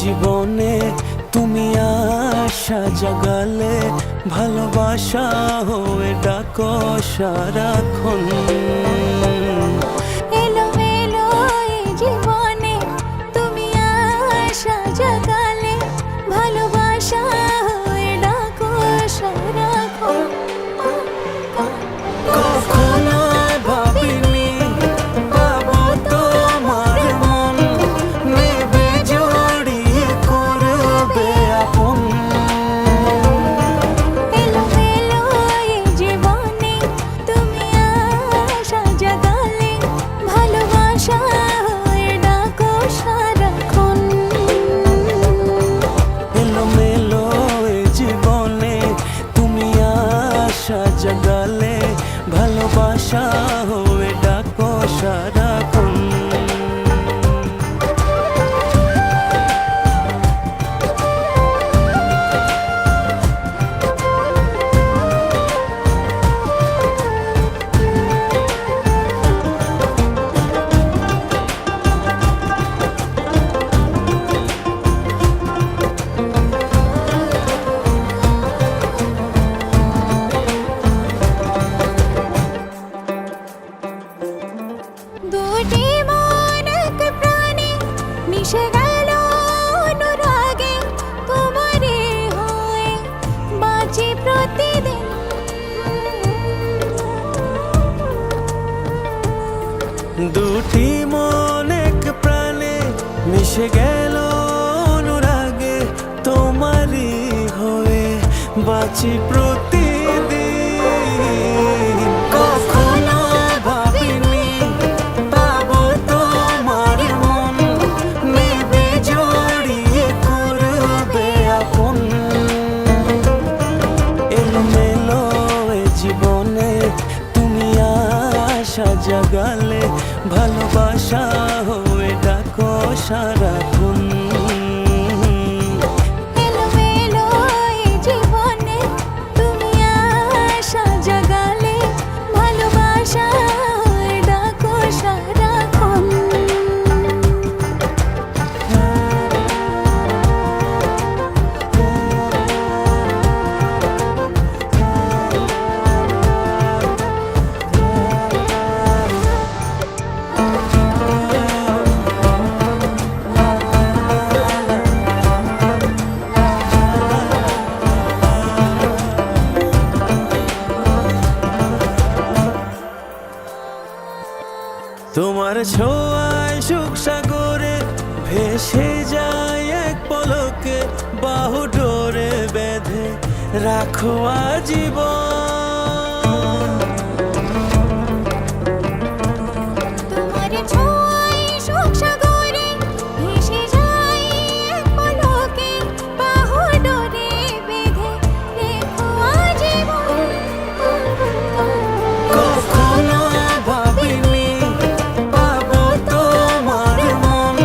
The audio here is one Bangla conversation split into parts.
জীবনে তুমি আশা জাগালে, ভালোবাসা হয়ে ডাকো সারাক্ষণ। এলো এলো এই জীবনে তুমি আশা জাগালে, ভালোবাসা হয়ে ডাকো সারাক্ষণ। কখনো ভাবিনি পাবো তোমার মন, নেবে জড়িয়ে করবে আপন। এলো এলো এই জীবনে তুমি আশা জাগালে, ভালোবাসা হয়ে ডাকো সারাক্ষণ। এলোমেলো এই জীবনে তুমি আশা জাগালে, ভালোবাসা হয়ে ডাকো সারাক্ষণ। দুটি মন এক প্রাণে মিশে গেল অনুরাগে, তোমারে হয়ে বাঁচি প্রতিদিন। দুটি মন এক প্রাণে মিশে গেল অনুরাগে, তোমারই হয়ে বাঁচি প্রতিদিন। কখনো ভাবিনি পাবো তোমার মন, নেবে জড়িয়ে করবে আপন। এলোমেলো এ জীবনে তুমি আশা জাগালে, ভালোবাসা হয়ে ডাকো সারাক্ষণ। এলো এলো এই জীবনে তুমি আশা জাগালে, ভালোবাসা হয়ে ডাকো সারাক্ষণ। তোমার ছোঁয়ায় সুখ সাগরে ভেসে যায় এক পলকে, বাহু ডোরে বেঁধে রাখো আজীবন। তোমার ছোঁয়ায় সুখ সাগরে ভেসে যায় এক পলকে, বাহু ডোরে বেঁধে রেখো আজীবন। কখনো ভাবিনি পাবো তোমার মন,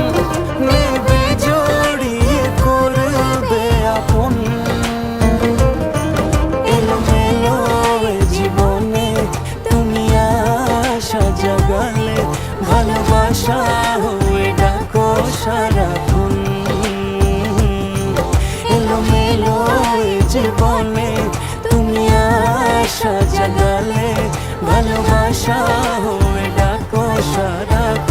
নেবে জড়িয়ে করবে আপন। এলোমেলো এ জীবনে তুমি আশা জাগালে, ভালোবাসা হয়ে ডাকো সারাক্ষণ। এলোমেলো এ জীবনে তুমি আশা জাগালে, ভালোবাসা হয়ে ডাকো সারাক্ষণ।